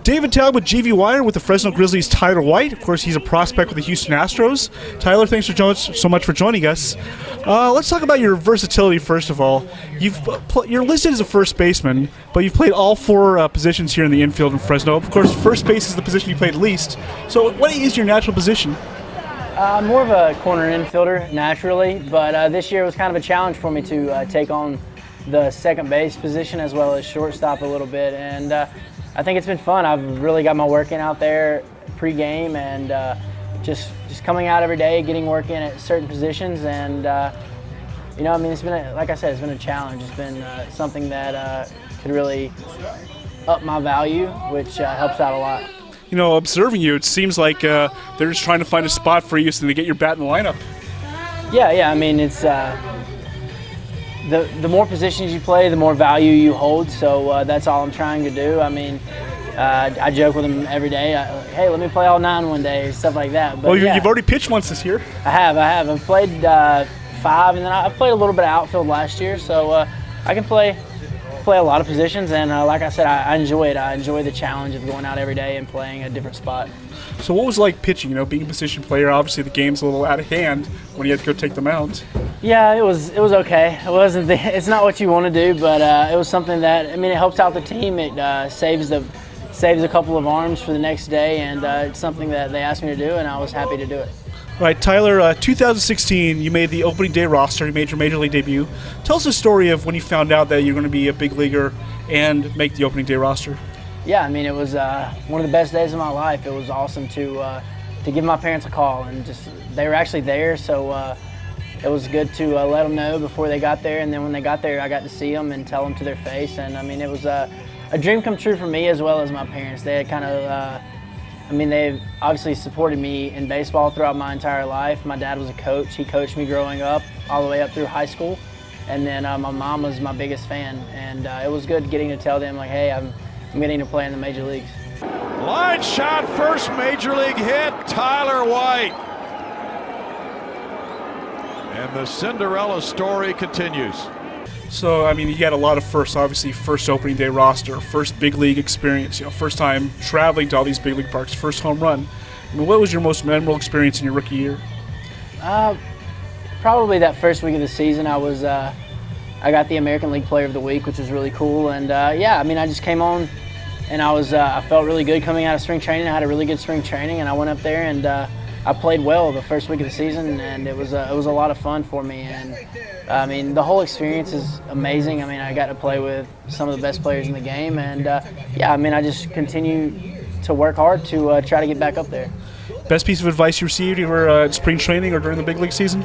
David Taub with GV Wire with the Fresno Grizzlies' Tyler White. Of course, he's a prospect with the Houston Astros. Tyler, thanks so much for joining us. Let's talk about your versatility first of all. You're listed as a first baseman, but you've played all four positions here in the infield in Fresno. Of course, first base is the position you played least. So what is your natural position? More of a corner infielder naturally, but this year was kind of a challenge for me to take on the second base position as well as shortstop a little bit, and I think it's been fun. I've really got my work in out there pre-game, and just coming out every day, getting work in at certain positions, and it's been like I said, it's been a challenge. It's been something that could really up my value, which helps out a lot. Observing you, it seems like they're just trying to find a spot for you so they get your bat in the lineup. Yeah. I mean, it's the more positions you play, the more value you hold. So that's all I'm trying to do. I mean, I joke with them every day. Hey, let me play all 9 one day, stuff like that. But, you've already pitched once this year. I have. I've played 5, and then I played a little bit of outfield last year. So I can play a lot of positions, and like I said, I enjoy it. I enjoy the challenge of going out every day and playing a different spot. So what was it like pitching, being a position player? Obviously the game's a little out of hand when you had to go take the mound. Yeah, it was okay. It's not what you want to do, but it was something that, it helps out the team. It saves a couple of arms for the next day, and it's something that they asked me to do, and I was happy to do it. All right, Tyler, 2016, you made the opening day roster. You made your major league debut. Tell us the story of when you found out that you're going to be a big leaguer and make the opening day roster. Yeah, it was one of the best days of my life. It was awesome to give my parents a call, and they were actually there, so it was good to let them know before they got there, and then when they got there, I got to see them and tell them to their face, and it was a dream come true for me as well as my parents. They had kind of they've obviously supported me in baseball throughout my entire life. My dad was a coach. He coached me growing up all the way up through high school. And then my mom was my biggest fan. And it was good getting to tell them, like, hey, I'm getting to play in the major leagues. Line shot, first major league hit, Tyler White. And the Cinderella story continues. So, you got a lot of firsts, obviously, first opening day roster, first big league experience, first time traveling to all these big league parks, first home run. What was your most memorable experience in your rookie year? Probably that first week of the season. I got the American League Player of the Week, which was really cool. And I just came on, and I felt really good coming out of spring training. I had a really good spring training, and I went up there and I played well the first week of the season, and it was a lot of fun for me. And the whole experience is amazing. I got to play with some of the best players in the game, and I just continue to work hard to try to get back up there. Best piece of advice you received either at spring training or during the big league season?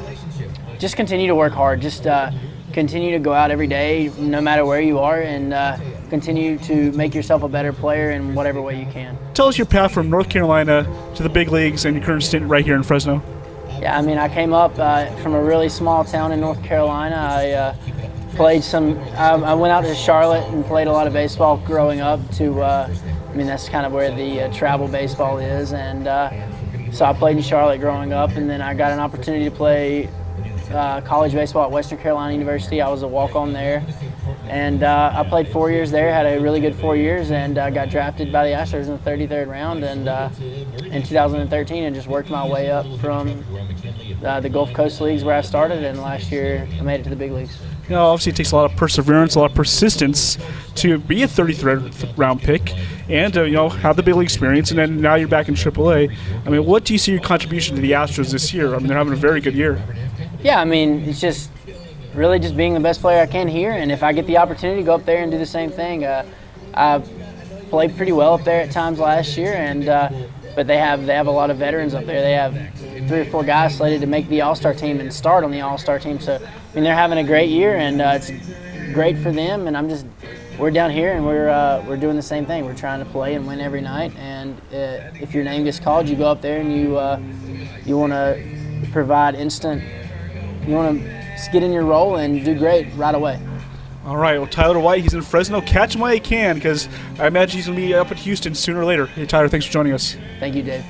Just continue to work hard. Just continue to go out every day, no matter where you are, and continue to make yourself a better player in whatever way you can. Tell us your path from North Carolina to the big leagues and your current stint right here in Fresno. Yeah, I came up from a really small town in North Carolina. I played I went out to Charlotte and played a lot of baseball growing up that's kind of where the travel baseball is. And so I played in Charlotte growing up, and then I got an opportunity to play college baseball at Western Carolina University. I was a walk-on there. And I played 4 years there, had a really good 4 years, and got drafted by the Astros in the 33rd round and in 2013, and just worked my way up from the Gulf Coast leagues where I started, and last year I made it to the big leagues. Obviously it takes a lot of perseverance, a lot of persistence to be a 33rd round pick and have the big league experience, and then now you're back in AAA. What do you see your contribution to the Astros this year? They're having a very good year. Yeah, it's just really just being the best player I can here, and if I get the opportunity to go up there and do the same thing. I played pretty well up there at times last year, and but they have a lot of veterans up there. They have 3 or 4 guys slated to make the All-Star team and start on the All-Star team. So they're having a great year, and it's great for them. And we're down here, and we're doing the same thing. We're trying to play and win every night. And if your name gets called, you go up there and you want to provide instant. You want to get in your role and do great right away. All right, well, Tyler White, he's in Fresno. Catch him while you can, because I imagine he's going to be up at Houston sooner or later. Hey, Tyler, thanks for joining us. Thank you, Dave.